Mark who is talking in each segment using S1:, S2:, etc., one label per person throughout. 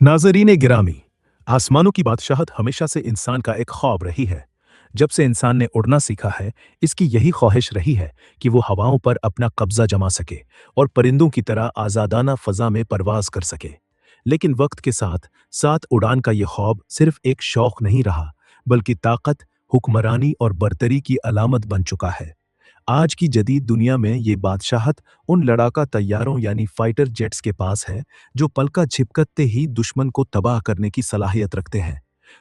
S1: नाज़रीन गिरामी, आसमानों की बादशाहत हमेशा से इंसान का एक ख्वाब रही है। जब से इंसान ने उड़ना सीखा है, इसकी यही ख्वाहिश रही है कि वो हवाओं पर अपना कब्जा जमा सके और परिंदों की तरह आज़ादाना फ़ज़ा में परवाज़ कर सके। लेकिन वक्त के साथ साथ उड़ान का ये ख्वाब सिर्फ एक शौक नहीं रहा, बल्कि ताकत, हुक्मरानी और बरतरी की अलामत बन चुका है। आज की जदीद दुनिया में ये बादशाहत उन लड़ाका तैयारों यानी फाइटर जेट्स के पास है, जो पलका झिपकते ही दुश्मन को तबाह करने की सलाहियत रखते हैं।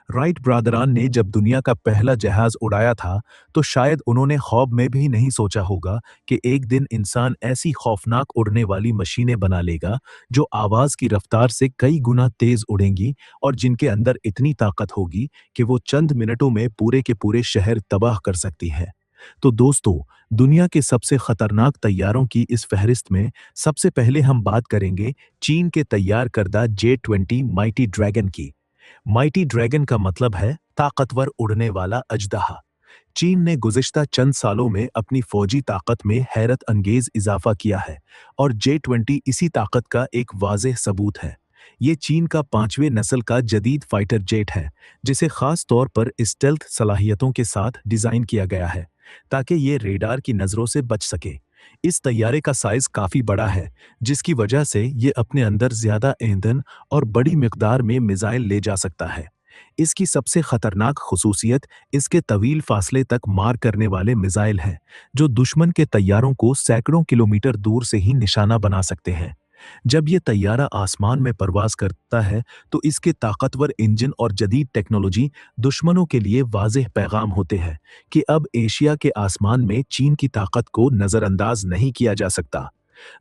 S1: राइट ब्रादरान ने जब दुनिया का पहला जहाज उड़ाया था, तो शायद उन्होंने ख्वाब में भी नहीं सोचा होगा कि एक दिन इंसान ऐसी खौफनाक उड़ने वाली मशीनें बना लेगा, जो आवाज की रफ्तार से कई गुना तेज उड़ेंगी और जिनके अंदर इतनी ताकत होगी कि वो चंद मिनटों में पूरे के पूरे शहर तबाह कर सकती है। तो दोस्तों, दुनिया के सबसे खतरनाक तैयारों की इस फहरिस्त में सबसे पहले हम बात करेंगे चीन के तैयार करदा J-20 माइटी ड्रैगन की। माइटी ड्रैगन का मतलब है ताकतवर उड़ने वाला अजदहा। चीन ने गुज़िश्ता चंद सालों में अपनी फौजी ताकत में हैरत अंगेज इजाफा किया है और J-20 इसी ताकत का एक वाज़ेह सबूत है। ये चीन का 5वें नस्ल का जदीद फाइटर जेट है, जिसे खास तौर पर स्टेल्थ सलाहियतों के साथ डिज़ाइन किया गया है, ताकि ये रेडार की नज़रों से बच सके। इस तैयारे का साइज़ काफ़ी बड़ा है, जिसकी वजह से ये अपने अंदर ज़्यादा ईंधन और बड़ी मिकदार में मिसाइल ले जा सकता है। इसकी सबसे खतरनाक खुसूसियत इसके तवील फासले तक मार करने वाले मिसाइल हैं, जो दुश्मन के तैयारों को सैकड़ों किलोमीटर दूर से ही निशाना बना सकते हैं। जब ये तैयारा आसमान में परवाज करता है, तो इसके ताकतवर इंजन और जदीद टेक्नोलॉजी दुश्मनों के लिए वाज़ेह पैगाम होते हैं कि अब एशिया के आसमान में चीन की ताकत को नज़रअंदाज नहीं किया जा सकता।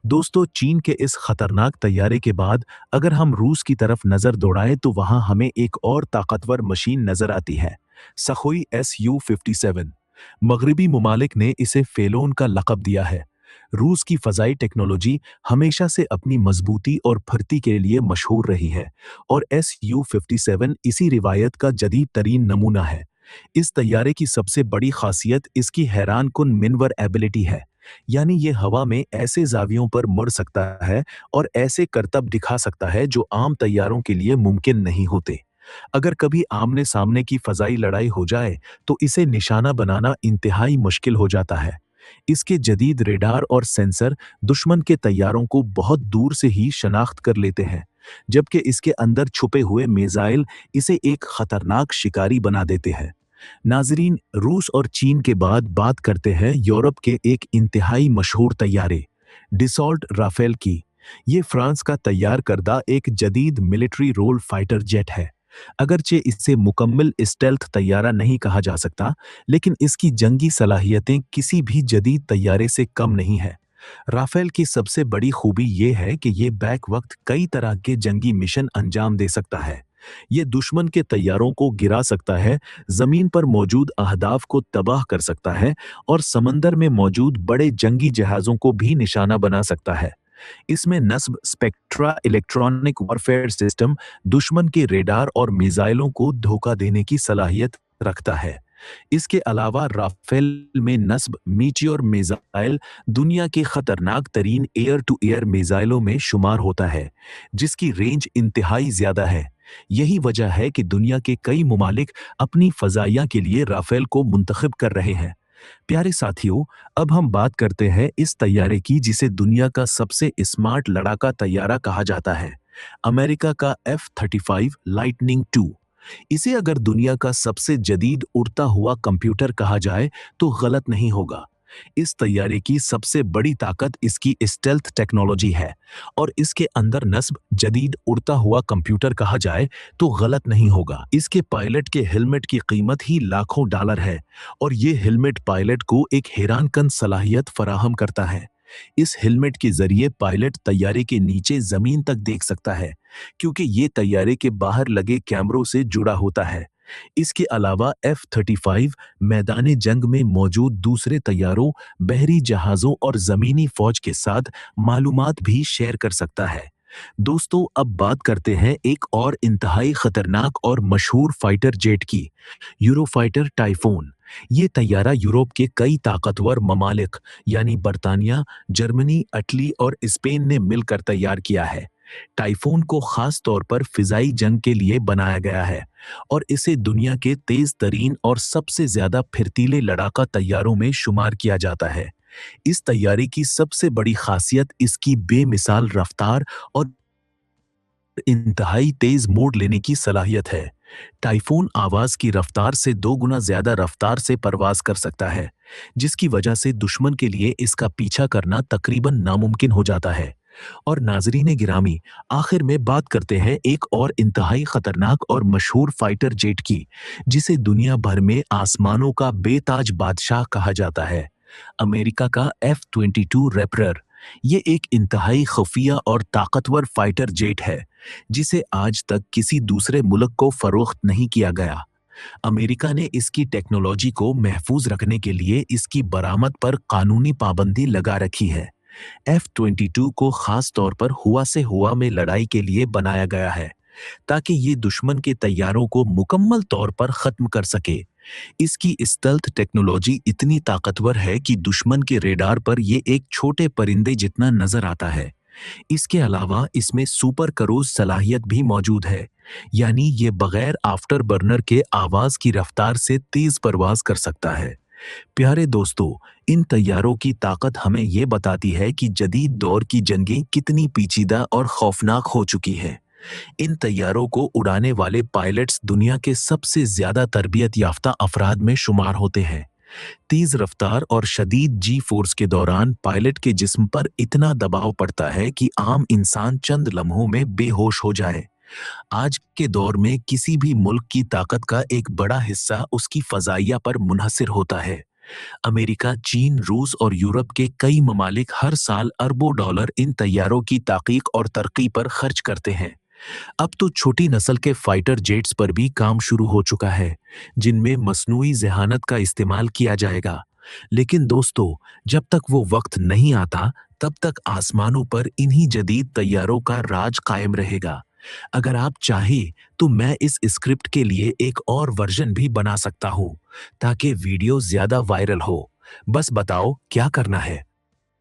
S1: दोस्तों, चीन के इस खतरनाक तैयारे के बाद अगर हम रूस की तरफ नजर दौड़ाएं, तो वहां हमें एक और ताकतवर मशीन नजर आती है, सखोई Su-57। मगरबी ममालिक ने इसे फेलोन का लक़ब दिया है। रूस की फ़ज़ाई टेक्नोलॉजी हमेशा से अपनी मजबूती और फुर्ती के लिए मशहूर रही है, और Su-57 इसी रिवायत का जदीद तरीन नमूना है। इस तैयारे की सबसे बड़ी खासियत इसकी हैरान कुन मिनवर एबिलिटी है, यानी ये हवा में ऐसे ज़ावियों पर मुड़ सकता है और ऐसे करतब दिखा सकता है जो आम तैयारों के लिए मुमकिन नहीं होते। अगर कभी आमने सामने की फ़ज़ाई लड़ाई हो जाए, तो इसे निशाना बनाना इंतहाई मुश्किल हो जाता है। इसके जदीद रेडार और सेंसर दुश्मन के तैयारों को बहुत दूर से ही शनाख्त कर लेते हैं, जबकि इसके अंदर छुपे हुए मिसाइल इसे एक खतरनाक शिकारी बना देते हैं। नाजरीन, रूस और चीन के बाद बात करते हैं यूरोप के एक इंतहाई मशहूर तैयारे, डिसॉल्ट राफेल की। ये फ्रांस का तैयार करदा एक जदीद मिलिट्री रोल फाइटर जेट है। अगरचे इससे मुकम्मल स्टेल्थ तैयारा नहीं कहा जा सकता, लेकिन इसकी जंगी सलाहियतें किसी भी जदीद तैयारे से कम नहीं है। राफेल की सबसे बड़ी खूबी ये है कि ये बैक वक्त कई तरह के जंगी मिशन अंजाम दे सकता है। ये दुश्मन के तैयारों को गिरा सकता है, जमीन पर मौजूद अहदाफ को तबाह कर सकता है और समंदर में मौजूद बड़े जंगी जहाज़ों को भी निशाना बना सकता है। इसमें नस्ब स्पेक्ट्रा इलेक्ट्रॉनिक वॉरफेयर सिस्टम दुश्मन के रेडार और मिसाइलों को धोखा देने की सलाहियत रखता है। इसके अलावा राफेल में नस्ब मीटियोर मिसाइल दुनिया के खतरनाक तरीन एयर टू एयर मिसाइलों में शुमार होता है, जिसकी रेंज इंतहाई ज्यादा है। यही वजह है कि दुनिया के कई ममालिक अपनी फजाइया के लिए राफेल को मुंतखब कर रहे हैं। प्यारे साथियों, अब हम बात करते हैं इस तैयारे की जिसे दुनिया का सबसे स्मार्ट लड़ाका तैयारा कहा जाता है, अमेरिका का F-35 लाइटनिंग 2। इसे अगर दुनिया का सबसे जदीद उड़ता हुआ कंप्यूटर कहा जाए, तो गलत नहीं होगा। इस तैयारे की सबसे बड़ी ताकत इसकी स्टेल्थ टेक्नोलॉजी है, और इसके अंदर नस्ब जदीद उड़ता हुआ कंप्यूटर कहा जाए तो गलत नहीं होगा। इसके पायलट के हेलमेट की कीमत ही लाखों डॉलर है, और ये हेलमेट पायलट को एक हैरानकन सलाहियत फराहम करता है। इस हेलमेट के जरिए पायलट तैयारे के नीचे जमीन तक देख सकता है, क्योंकि ये तैयारे के बाहर लगे कैमरों से जुड़ा होता है। इसके अलावा F-35 मैदाने जंग में मौजूद दूसरे तैयारों, बहरी जहाज़ों और ज़मीनी फ़ौज के साथ मालूमात भी शेयर कर सकता है। दोस्तों, अब बात करते हैं एक और इंतहाई खतरनाक और मशहूर फाइटर जेट की, यूरोफाइटर टाइफून। ये तैयारा यूरोप के कई ताकतवर ममालिक यानी बर्तानिया, जर्मनी, इटली और स्पेन ने मिलकर तैयार किया है। टाइफून को खास तौर पर फिजाई जंग के लिए बनाया गया है और इसे दुनिया के तेज तरीन और सबसे ज्यादा फिरतीले लड़ाका तैयारों में शुमार किया जाता है। इस तैयारी की सबसे बड़ी खासियत इसकी बेमिसाल रफ्तार और इंतहाई तेज मोड़ लेने की सलाहियत है। टाइफून आवाज की रफ्तार से 2 गुना ज्यादा रफ्तार से परवाज कर सकता है, जिसकी वजह से दुश्मन के लिए इसका पीछा करना तकरीबन नामुमकिन हो जाता है। और नाजरीन गिरामी, आखिर में बात करते हैं एक और इंतहाई खतरनाक और मशहूर फाइटर जेट की, जिसे दुनिया भर में आसमानों का बेताज बादशाह कहा जाता है, अमेरिका का F-22 रैपटर। ये एक इंतहाई खुफिया और ताकतवर फाइटर जेट है, जिसे आज तक किसी दूसरे मुल्क को फरोख्त नहीं किया गया। अमेरिका ने इसकी टेक्नोलॉजी को महफूज रखने के लिए इसकी बरामद पर कानूनी पाबंदी लगा रखी है। F-22 को खास तौर पर हुआ से हुआ में लड़ाई के लिए बनाया गया है, ताकि ये दुश्मन के तैयारों को मुकम्मल तौर पर खत्म कर सके। इसकी स्टेल्थ टेक्नोलॉजी इतनी ताकतवर है कि दुश्मन के रेडार पर ये एक छोटे परिंदे जितना नजर आता है। इसके अलावा इसमें सुपर क्रूज सलाहियत भी मौजूद है, यानी ये बगैर आफ्टर बर्नर के आवाज की रफ्तार से तेज परवाज कर सकता है। प्यारे दोस्तों, इन तैयारों की ताकत हमें ये बताती है कि जदीद दौर की जंगें कितनी पेचीदा और खौफनाक हो चुकी हैं। इन तैयारों को उड़ाने वाले पायलट्स दुनिया के सबसे ज्यादा तरबियत याफ्ता अफराद में शुमार होते हैं। तेज रफ्तार और शदीद जी फोर्स के दौरान पायलट के जिस्म पर इतना दबाव पड़ता है कि आम इंसान चंद लम्हों में बेहोश हो जाए। आज के दौर में किसी भी मुल्क की ताकत का एक बड़ा हिस्सा उसकी फजाइया पर मुनहसिर होता है। अमेरिका, चीन, रूस और यूरोप के कई ममालिक हर साल अरबों डॉलर इन तैयारों की ताकीक और तरक्की पर खर्च करते हैं। अब तो छोटी नस्ल के फाइटर जेट्स पर भी काम शुरू हो चुका है, जिनमें मसनूई ज़हानत का इस्तेमाल किया जाएगा। लेकिन दोस्तों, जब तक वो वक्त नहीं आता, तब तक आसमानों पर इन्हीं जदीद तैयारों का राज कायम रहेगा। अगर आप चाहें तो मैं इस स्क्रिप्ट के लिए एक और वर्जन भी बना सकता हूँ, ताकि वीडियो ज्यादा वायरल हो। बस बताओ क्या करना है।